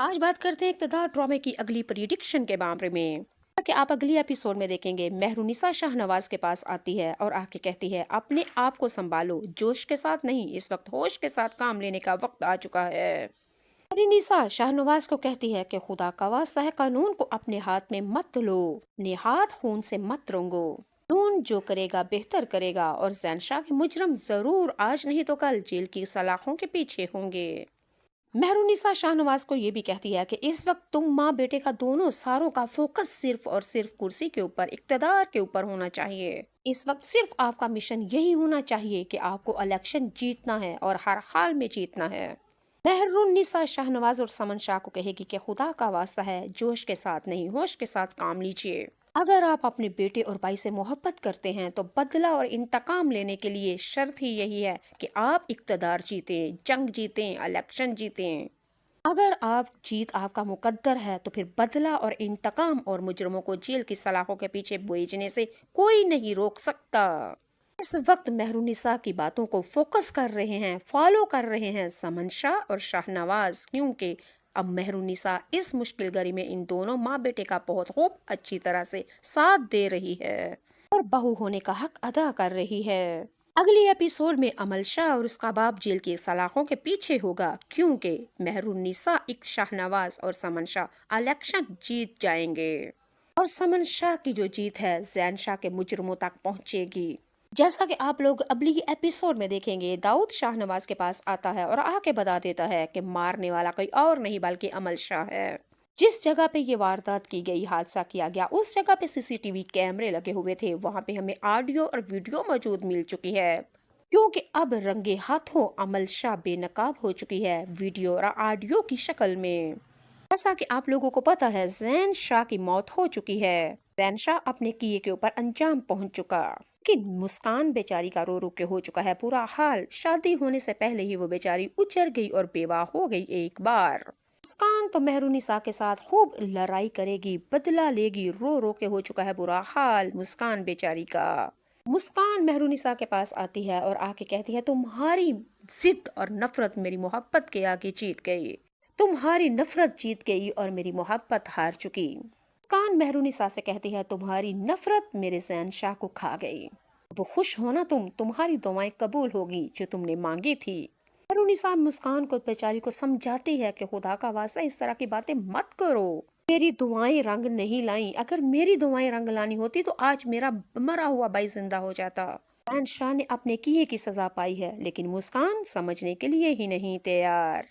आज बात करते हैं इक़्तिदार ड्रामे की अगली प्रेडिक्शन के बारे में। कि आप अगली एपिसोड में देखेंगे मेहरुनिसा शाहनवाज के पास आती है और आके कहती है अपने आप को संभालो, जोश के साथ नहीं, इस वक्त होश के साथ काम लेने का वक्त आ चुका है। मेहरुनिसा शाहनवाज को कहती है कि खुदा का वास्ता है, कानून को अपने हाथ में मत लो, अपने हाथ खून से मत रंगो। कानून जो करेगा बेहतर करेगा और ज़ैनशाह के मुजरम जरूर आज नहीं तो कल जेल की सलाखों के पीछे होंगे। मेहरुनिसा शाहनवाज को ये भी कहती है कि इस वक्त तुम माँ बेटे का दोनों सारों का फोकस सिर्फ और सिर्फ कुर्सी के ऊपर, इक्तदार के ऊपर होना चाहिए। इस वक्त सिर्फ आपका मिशन यही होना चाहिए कि आपको इलेक्शन जीतना है और हर हाल में जीतना है। मेहरुनिसा शाहनवाज और समन शाह को कहेगी कि खुदा का वास्ता है, जोश के साथ नहीं, होश के साथ काम लीजिए। अगर आप अपने बेटे और भाई से मोहब्बत करते हैं तो बदला और इंतकाम लेने के लिए शर्त ही यही है कि आप इक़्तिदार जीतें, जंग जीतें, इलेक्शन जीतें। अगर आप जीत आपका मुकद्दर है तो फिर बदला और इंतकाम और मुजरमों को जेल की सलाखों के पीछे भेजने से कोई नहीं रोक सकता। इस वक्त मेहरुनिसा की बातों को फोकस कर रहे हैं, फॉलो कर रहे हैं समन शाह और शाहनवाज, क्योंकि अब मेहरुनिसा इस मुश्किल घड़ी में इन दोनों माँ बेटे का बहुत खूब अच्छी तरह से साथ दे रही है और बहू होने का हक अदा कर रही है। अगली एपिसोड में अमल शाह और उसका बाप जेल की सलाखों के पीछे होगा, क्योंकि मेहरुनिसा, एक शाहनवाज और समन शाह इलेक्शन जीत जाएंगे और समन शाह की जो जीत है जैन शाह के मुजरमों तक पहुंचेगी। जैसा कि आप लोग अगली एपिसोड में देखेंगे, दाऊद शाहनवाज के पास आता है और आके बता देता है कि मारने वाला कोई और नहीं बल्कि अमल शाह है। जिस जगह पे ये वारदात की गई, हादसा किया गया, उस जगह पे सीसीटीवी कैमरे लगे हुए थे, वहां पे हमें ऑडियो और वीडियो मौजूद मिल चुकी है, क्योंकि अब रंगे हाथों अमल शाह बेनकाब हो चुकी है वीडियो और ऑडियो की शक्ल में। जैसा कि आप लोगों को पता है, जैन शाह की मौत हो चुकी है, जैन शाह अपने किए के ऊपर अंजाम पहुंच चुका, कि मुस्कान बेचारी का रो रो के हो चुका है पूरा हाल। शादी होने से पहले ही वो बेचारी उजड़ गई और बेवा हो गई एक बार। मुस्कान तो मेहरुनिसा के साथ खूब लड़ाई करेगी, बदला लेगी, रो रो के हो चुका है बुरा हाल मुस्कान बेचारी का। मुस्कान मेहरुनिसा के पास आती है और आके कहती है तुम्हारी जिद और नफरत मेरी मोहब्बत के आगे जीत गई, तुम्हारी नफरत जीत गई और मेरी मोहब्बत हार चुकी। मुस्कान मेहरुनिसा से कहती है तुम्हारी नफरत मेरे जैन शाह को खा गई, अब खुश होना, तुम्हारी दुआएं कबूल होगी जो तुमने मांगी थी। मेहरुनिसा मुस्कान को बेचारी को समझाती है कि खुदा का वास्ता इस तरह की बातें मत करो, मेरी दुआएं रंग नहीं लाई, अगर मेरी दुआएं रंग लानी होती तो आज मेरा मरा हुआ भाई जिंदा हो जाता। जैन शाह ने अपने किए की सजा पाई है, लेकिन मुस्कान समझने के लिए ही नहीं तैयार।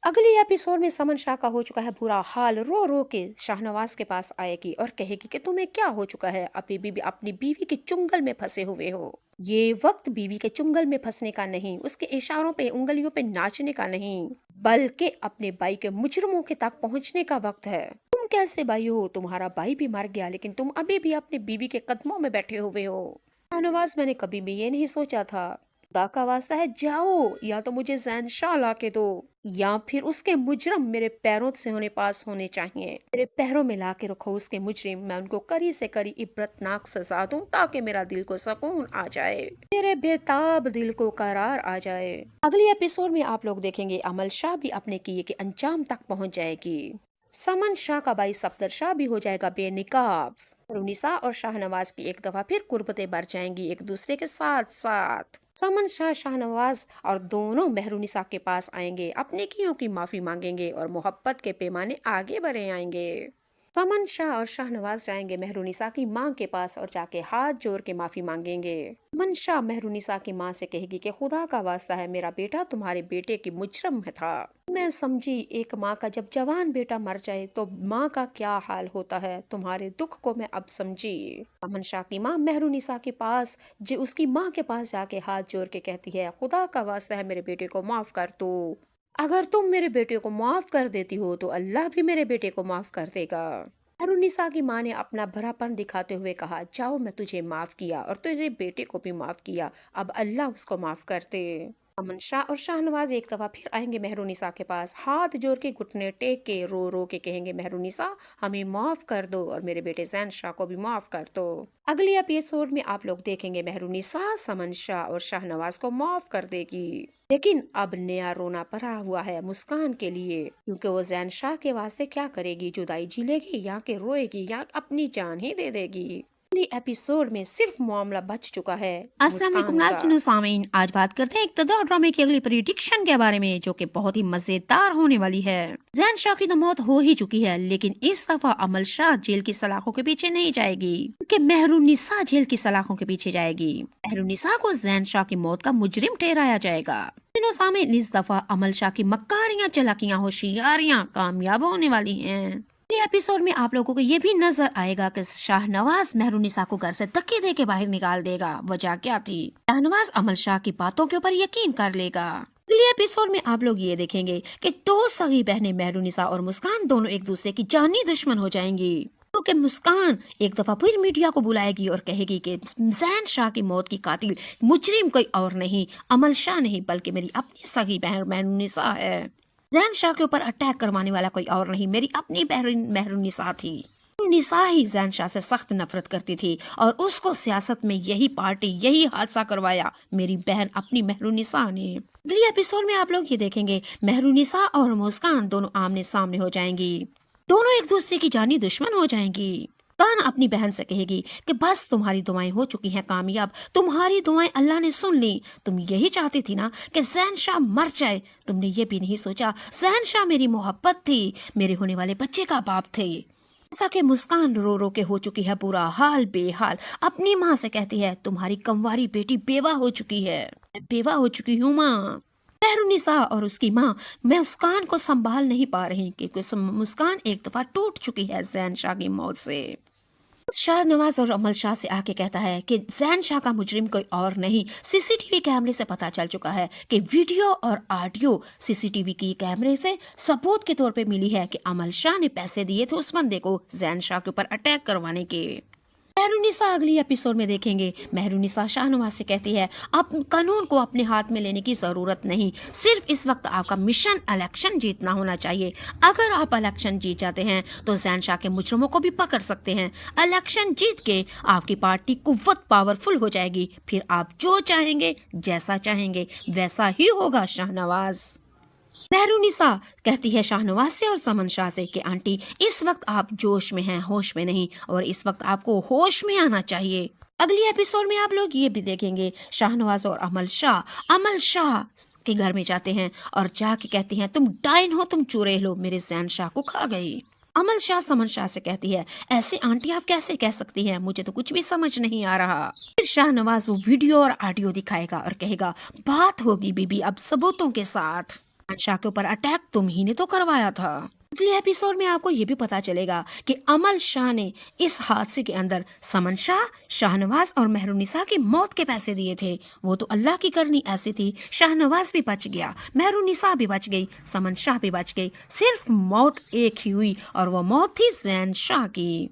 अगली एपिसोड में समन शाह का हो चुका है बुरा हाल, रो रो के शाहनवाज के पास आएगी और कहेगी कि तुम्हें क्या हो चुका है, अपनी बीवी के चुंगल में फंसे हुए हो। ये वक्त बीवी के चुंगल में फंसने का नहीं, उसके इशारों पे, उंगलियों पे नाचने का नहीं, बल्कि अपने भाई के मुजरमों के तक पहुंचने का वक्त है। तुम कैसे भाई हो, तुम्हारा भाई भी मर गया लेकिन तुम अभी भी अपनी बीवी के कदमों में बैठे हुए हो। शाहनवाज मैंने कभी भी ये नहीं सोचा था, खुदा का वास्ता है जाओ, या तो मुझे जैन शाह ला के दो या फिर उसके मुजरम मेरे पैरों से होने पास होने चाहिए, मेरे पैरों में ला के रखो उसके मुजरिम, मैं उनको करी से करी इबरतनाक सजा दूं ताकि मेरा दिल को सुकून आ जाए, मेरे बेताब दिल को करार आ जाए। अगली एपिसोड में आप लोग देखेंगे अमल शाह भी अपने किए के अंजाम तक पहुंच जाएगी, समन शाह का भाई सफदर शाह भी हो जाएगा बेनिकाब, रुनिसा और शाहनवाज की एक दफा फिर कुर्बतें बढ़ जाएंगी एक दूसरे के साथ साथ। समन शाह शाहनवाज और दोनों मेहरुनिसा के पास आएंगे, अपने कियों की माफी मांगेंगे और मोहब्बत के पैमाने आगे बढ़े आएंगे। समन शाह और शाहनवाज जाएंगे मेहरुनिसा की माँ के पास और जाके हाथ जोड़ के माफी मांगेंगे। समन शाह मेहरुनिसा की माँ से कहेगी कि खुदा का वास्ता है, मेरा बेटा तुम्हारे बेटे की मुजरम में था। मैं समझी एक माँ का जब जवान बेटा मर जाए तो माँ का क्या हाल होता है, तुम्हारे दुख को मैं अब समझी। समन शाह की माँ मेहरुनिसा के पास, जो उसकी माँ के पास जाके हाथ जोड़ के कहती है खुदा का वास्ता है मेरे बेटे को माफ कर दो, अगर तुम मेरे बेटे को माफ कर देती हो तो अल्लाह भी मेरे बेटे को माफ कर देगा। मेहरुनिसा की माँ ने अपना भरापन दिखाते हुए कहा जाओ, मैं तुझे माफ किया और तुझे बेटे को भी माफ किया, अब अल्लाह उसको माफ कर दे। अमन शाह और शाहनवाज एक दफा फिर आएंगे मेहरुनिसा के पास, हाथ जोड़ के घुटने टेक के रो रो के कहेंगे, मेहरुनिसा हमें माफ कर दो और मेरे बेटे जैन शाह को भी माफ कर दो। अगले एपिसोड में आप लोग देखेंगे मेहरुनिसा समन शाह और शाहनवाज को माफ कर देगी, लेकिन अब नया रोना पड़ा हुआ है मुस्कान के लिए, क्योंकि वो जैन शाह के वास्ते क्या करेगी, जुदाई झेलेगी या के रोएगी या अपनी जान ही दे देगी। एपिसोड में सिर्फ मामला बच चुका है अस्सलाम वालेकुम सामीन, आज बात करते हैं इक़्तिदार ड्रामे की अगली प्रेडिक्शन के बारे में, जो कि बहुत ही मजेदार होने वाली है। जैन शाह की तो मौत हो ही चुकी है, लेकिन इस दफा अमल शाह जेल की सलाखों के पीछे नहीं जाएगी, क्योंकि मेहरुनिसा जेल की सलाखों के पीछे जाएगी। मेहरुनिसा को जैन शाह की मौत का मुजरिम ठहराया जाएगा। सामीन, इस दफा अमल शाह की मक्कारियां, चलाकियां, होशियारियां कामयाब होने वाली हैं। एपिसोड में आप लोगों को ये भी नजर आएगा कि शाहनवाज मेहरुनिसा को घर से धक्के दे के बाहर निकाल देगा। वजह क्या थी? शाहनवाज अमल शाह की बातों के ऊपर यकीन कर लेगा। अगले एपिसोड में आप लोग ये देखेंगे कि दो सगी बहनें मेहरुनिसा और मुस्कान दोनों एक दूसरे की जानी दुश्मन हो जाएंगी, क्योंकि मुस्कान एक दफा फिर मीडिया को बुलाएगी और कहेगी कि जैन शाह की मौत की कातिल मुजरिम कोई और नहीं, अमल शाह नहीं, बल्कि मेरी अपनी सगी बहन मेहरुनिसा है। जैन शाह के ऊपर अटैक करवाने वाला कोई और नहीं, मेरी अपनी बहन मेहरुनिसा थी। मेहरुनिसा ही जैन शाह से सख्त नफरत करती थी और उसको सियासत में यही पार्टी, यही हादसा करवाया मेरी बहन अपनी मेहरुनिसा ने। अगले एपिसोड में आप लोग ये देखेंगे मेहरुनिसा और मुस्कान दोनों आमने सामने हो जाएंगी, दोनों एक दूसरे की जानी दुश्मन हो जाएंगी। कान अपनी बहन से कहेगी कि बस तुम्हारी दुआएं हो चुकी हैं कामयाब, तुम्हारी दुआएं अल्लाह ने सुन ली। तुम यही चाहती थी ना कि जैन शाह मर जाए, तुमने ये भी नहीं सोचा जैन शाह मेरी मोहब्बत थी, मेरे होने वाले बच्चे का बाप थे। ऐसा कि मुस्कान रो रो के हो चुकी है बुरा हाल, बेहाल। अपनी माँ से कहती है तुम्हारी कमवारी बेटी बेवा हो चुकी है, बेवा हो चुकी हूँ माँ। मेहरुनिसा और उसकी माँ मुस्कान को संभाल नहीं पा रही, क्योंकि मुस्कान एक दफा टूट चुकी है जैन शाह की मौत से। शाहनवाज और अमल शाह से आके कहता है कि जैन शाह का मुजरिम कोई और नहीं, सीसीटीवी कैमरे से पता चल चुका है कि वीडियो और ऑडियो सीसीटीवी की कैमरे से सबूत के तौर पे मिली है कि अमल शाह ने पैसे दिए थे उस बंदे को जैन शाह के ऊपर अटैक करवाने के। मेहरुनिसा अगली एपिसोड में देखेंगे, मेहरुनिसा शाहनवाज से कहती है अब कानून को अपने हाथ में लेने की जरूरत नहीं, सिर्फ इस वक्त आपका मिशन इलेक्शन जीतना होना चाहिए। अगर आप इलेक्शन जीत जाते हैं तो जैन शाह के मुजरिमों को भी पकड़ सकते हैं। इलेक्शन जीत के आपकी पार्टी कुव्वत पावरफुल हो जाएगी, फिर आप जो चाहेंगे, जैसा चाहेंगे वैसा ही होगा। शाहनवाज मेहरुनिसा कहती है शाहनवाज से और समन शाह से कि आंटी इस वक्त आप जोश में हैं, होश में नहीं, और इस वक्त आपको होश में आना चाहिए। अगली एपिसोड में आप लोग ये भी देखेंगे, शाहनवाज और अमल शाह के घर में जाते हैं और जाके कहती हैं तुम डाइन हो, तुम चुड़ैल हो, मेरे जैन शाह को खा गई। अमल शाह समन शाह से कहती है ऐसे आंटी आप कैसे कह सकती हैं, मुझे तो कुछ भी समझ नहीं आ रहा। फिर शाहनवाज वो वीडियो और ऑडियो दिखाएगा और कहेगा बात होगी बीबी अब सबूतों के साथ, शाह के ऊपर अटैक तुम ही ने तो करवाया था। अगले एपिसोड में आपको ये भी पता चलेगा कि अमल शाह ने इस हादसे के अंदर समन शाह, शाहनवाज और मेहरुनिसा की मौत के पैसे दिए थे। वो तो अल्लाह की करनी ऐसी थी, शाहनवाज भी बच गया, मेहरुनिसा भी बच गई, समन शाह भी बच गई, सिर्फ मौत एक ही हुई और वो मौत थी जैन शाह की।